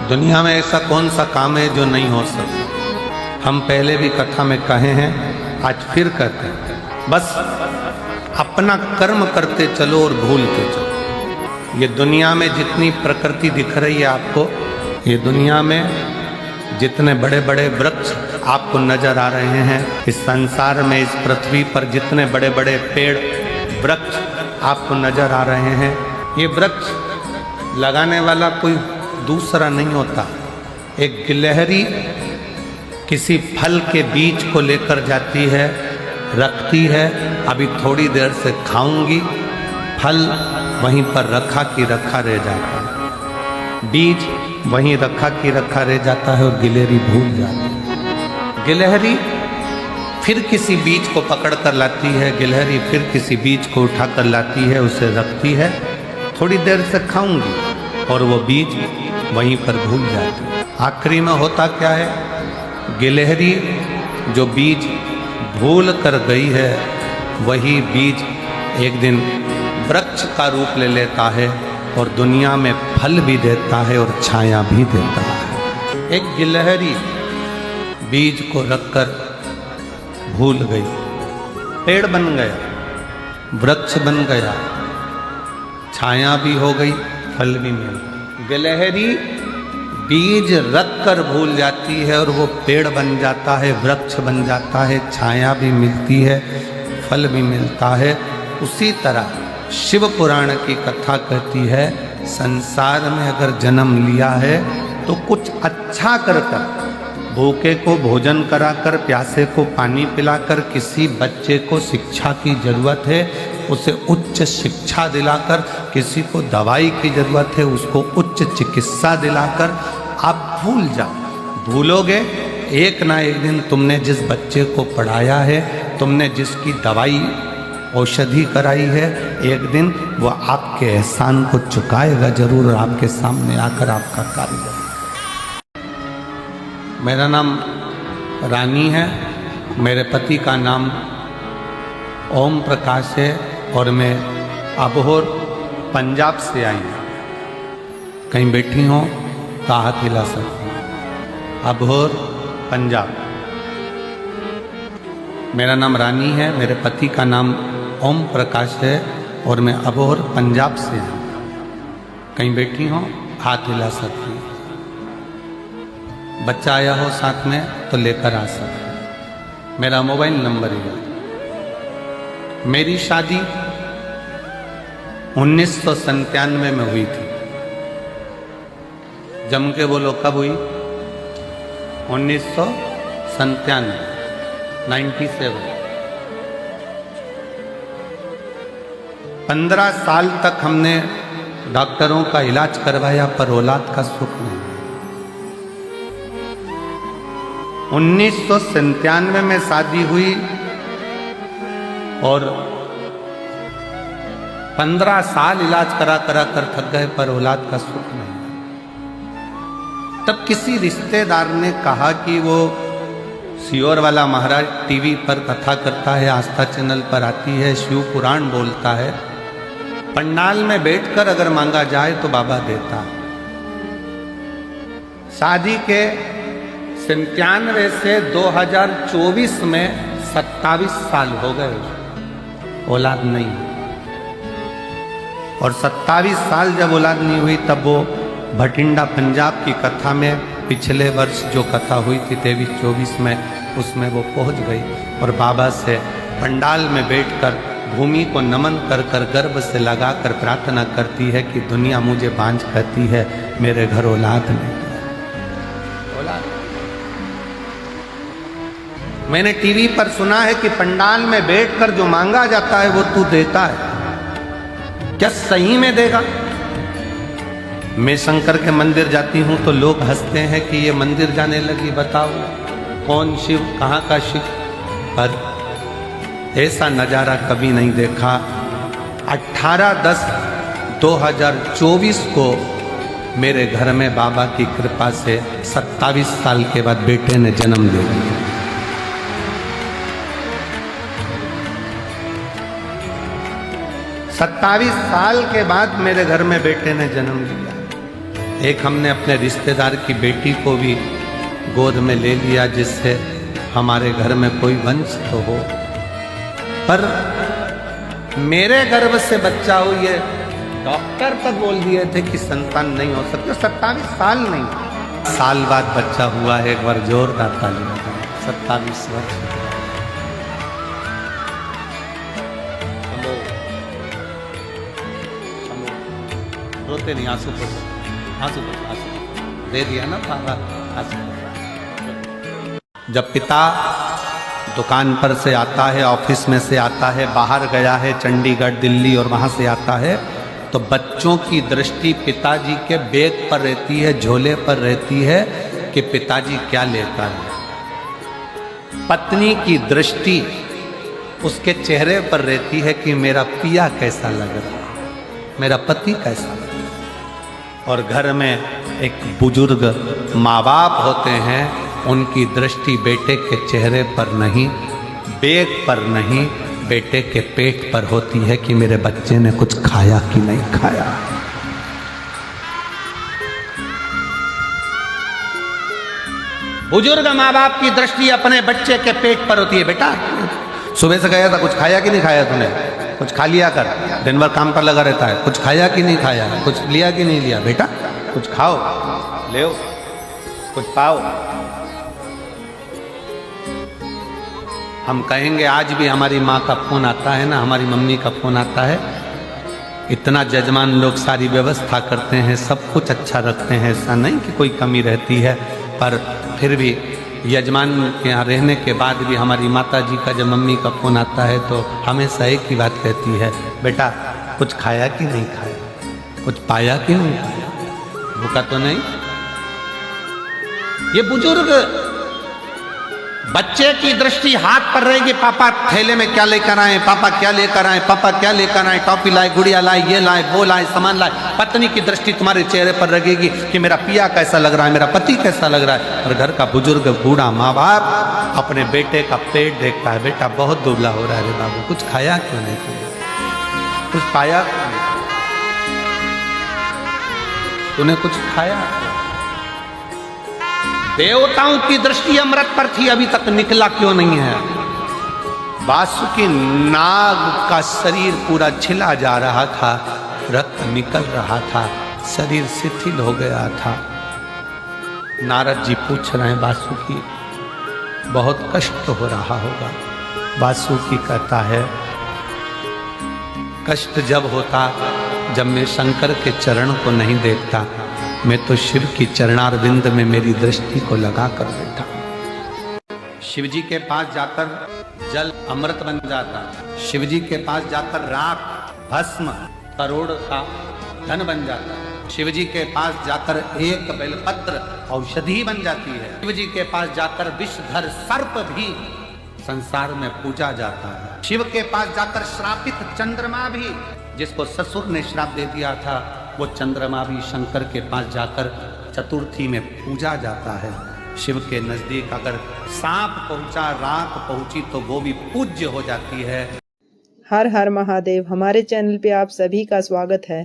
दुनिया में ऐसा कौन सा काम है जो नहीं हो सकता। हम पहले भी कथा में कहे हैं, आज फिर कहते हैं, बस अपना कर्म करते चलो और भूलते चलो। ये दुनिया में जितनी प्रकृति दिख रही है आपको, ये दुनिया में जितने बड़े बड़े वृक्ष आपको नजर आ रहे हैं, इस संसार में, इस पृथ्वी पर जितने बड़े बड़े पेड़ वृक्ष आपको नजर आ रहे हैं, ये वृक्ष लगाने वाला कोई दूसरा नहीं होता। एक गिलहरी किसी फल के बीज को लेकर जाती है, रखती है, अभी थोड़ी देर से खाऊंगी, फल वहीं पर रखा की रखा रह जाता है, बीज वहीं रखा की रखा रह जाता है और गिलहरी भूल जाती है। गिलहरी फिर किसी बीज को पकड़ कर लाती है, गिलहरी फिर किसी बीज को उठा कर लाती है, उसे रखती है, थोड़ी देर से खाऊंगी, और वो बीज वहीं पर भूल जाती है। आखिरी में होता क्या है, गिलहरी जो बीज भूल कर गई है, वही बीज एक दिन वृक्ष का रूप ले लेता है और दुनिया में फल भी देता है और छाया भी देता है। एक गिलहरी बीज को रखकर भूल गई, पेड़ बन गया, वृक्ष बन गया, छाया भी हो गई, फल भी मिल गया। गिलहरी बीज रखकर भूल जाती है और वो पेड़ बन जाता है, वृक्ष बन जाता है, छाया भी मिलती है, फल भी मिलता है। उसी तरह शिव पुराण की कथा कहती है, संसार में अगर जन्म लिया है तो कुछ अच्छा कर कर, भूखे को भोजन कराकर, प्यासे को पानी पिलाकर, किसी बच्चे को शिक्षा की जरूरत है उसे उच्च शिक्षा दिलाकर, किसी को दवाई की जरूरत है उसको उच्च चिकित्सा दिलाकर आप भूल जाओ। भूलोगे, एक ना एक दिन तुमने जिस बच्चे को पढ़ाया है, तुमने जिसकी दवाई औषधि कराई है, एक दिन वो आपके एहसान को चुकाएगा जरूर, आपके सामने आकर आपका कार्य करेगा। मेरा नाम रानी है, मेरे पति का नाम ओम प्रकाश है और मैं अबोहर पंजाब से आई हूँ। कहीं बैठी हो तो हाथ हिला सकती हूँ। अबोहर पंजाब। मेरा नाम रानी है, मेरे पति का नाम ओम प्रकाश है और मैं अबोहर पंजाब से हूँ। कहीं बैठी हो हाथ हिला सकती हूँ। बच्चा आया हो साथ में तो लेकर आ सकते। मेरा मोबाइल नंबर है। मेरी शादी 1997 में हुई थी। जम के बोलो कब हुई? 1997, 97। 15 साल तक हमने डॉक्टरों का इलाज करवाया पर औलाद का सुख नहीं। 1997 में शादी हुई और 15 साल इलाज करा कर थक गए पर औलाद का सुख नहीं। तब किसी रिश्तेदार ने कहा कि वो सियोर वाला महाराज टीवी पर कथा करता है, आस्था चैनल पर आती है, शिव पुराण बोलता है, पंडाल में बैठकर अगर मांगा जाए तो बाबा देता है। शादी के 97 से 2024 में 27 साल हो गए, औलाद नहीं। और 27 साल जब औलाद नहीं हुई तब वो भटिंडा पंजाब की कथा में पिछले वर्ष जो कथा हुई थी 23-24 में, उसमें वो पहुंच गई और बाबा से पंडाल में बैठकर भूमि को नमन कर कर गर्भ से लगाकर प्रार्थना करती है कि दुनिया मुझे बांझ कहती है, मेरे घर औलाद नहीं। औलाद मैंने टीवी पर सुना है कि पंडाल में बैठकर जो मांगा जाता है वो तू देता है। क्या सही में देगा? मैं शंकर के मंदिर जाती हूँ तो लोग हंसते हैं कि ये मंदिर जाने लगी, बताओ कौन शिव, कहाँ का शिव। पर ऐसा नज़ारा कभी नहीं देखा। 18/10/2024 को मेरे घर में बाबा की कृपा से 27 साल के बाद बेटे ने जन्म ले लिया। 27 साल के बाद मेरे घर में बेटे ने जन्म लिया। एक हमने अपने रिश्तेदार की बेटी को भी गोद में ले लिया, जिससे हमारे घर में कोई वंश तो हो। पर मेरे गर्भ से बच्चा हो, ये डॉक्टर तक बोल दिए थे कि संतान नहीं हो सकते। 27 साल नहीं, साल बाद बच्चा हुआ है। एक बार जोरदार ताली बजाएं। 27 वर्ष रोते नहीं, आंसू आंसू दे दिया ना पापा, आंसू। जब पिता दुकान पर से आता है, ऑफिस में से आता है, बाहर गया है चंडीगढ़ दिल्ली और वहाँ से आता है, तो बच्चों की दृष्टि पिताजी के बैग पर रहती है, झोले पर रहती है कि पिताजी क्या लेकर है। पत्नी की दृष्टि उसके चेहरे पर रहती है कि मेरा पिया कैसा लग रहा है, मेरा पति कैसा लग रहा है। और घर में एक बुजुर्ग माँ बाप होते हैं, उनकी दृष्टि बेटे के चेहरे पर नहीं, बैग पर नहीं, बेटे के पेट पर होती है कि मेरे बच्चे ने कुछ खाया कि नहीं खाया। बुजुर्ग माँ बाप की दृष्टि अपने बच्चे के पेट पर होती है। बेटा सुबह से गया था, कुछ खाया कि नहीं खाया तूने, कुछ खा लिया कर, दिन भर काम पर लगा रहता है, कुछ खाया कि नहीं खाया, कुछ लिया कि नहीं लिया, बेटा कुछ खाओ, ले कुछ पाओ। हम कहेंगे, आज भी हमारी माँ का फोन आता है ना, हमारी मम्मी का फोन आता है, इतना जजमान लोग सारी व्यवस्था करते हैं, सब कुछ अच्छा रखते हैं, ऐसा नहीं कि कोई कमी रहती है, पर फिर भी यजमान के यहाँ रहने के बाद भी हमारी माता जी का जब मम्मी का फोन आता है तो हमेशा एक ही बात कहती है, बेटा कुछ खाया कि नहीं खाया, कुछ पाया कि नहीं पाया, भूखा तो नहीं। ये बुजुर्ग बच्चे की दृष्टि हाथ पर रहेगी, पापा थैले में क्या लेकर आए, पापा क्या लेकर आए, पापा क्या लेकर आए, टॉफी लाए, गुड़िया लाए, ये लाए, वो लाए, सामान लाए। पत्नी की दृष्टि तुम्हारे चेहरे पर रहेगी कि मेरा पिया कैसा लग रहा है, मेरा पति कैसा लग रहा है। और घर का बुजुर्ग बूढ़ा माँ बाप अपने बेटे का पेट देखता है, बेटा बहुत दुबला हो रहा है रे बाबू, कुछ खाया क्यों नहीं खाया, कुछ पाया क्यों नहीं, तूने कुछ खाया। देवताओं की दृष्टि अमृत पर थी, अभी तक निकला क्यों नहीं है। वासुकी नाग का शरीर पूरा छिला जा रहा था, रक्त निकल रहा था, शरीर शिथिल हो गया था। नारद जी पूछ रहे हैं, वासुकी बहुत कष्ट हो रहा होगा। वासुकी कहता है, कष्ट जब होता जब मैं शंकर के चरण को नहीं देखता, मैं तो शिव की चरणारविंद में मेरी दृष्टि को लगा कर बैठा। शिव जी के पास जाकर जल अमृत बन जाता, शिव जी के पास जाकर राख भस्म करोड़ का धन बन जाता, शिव जी के पास जाकर एक बेलपत्र औषधि बन जाती है, शिव जी के पास जाकर विषधर सर्प भी संसार में पूजा जाता है, शिव के पास जाकर श्रापित चंद्रमा भी, जिसको ससुर ने श्राप दे दिया था, वो चंद्रमा भी शंकर के पास जाकर चतुर्थी में पूजा जाता है। शिव के नजदीक अगर सांप पहुंचा, राख पहुंची, तो वो भी पूज्य हो जाती है। हर हर महादेव। हमारे चैनल पे आप सभी का स्वागत है।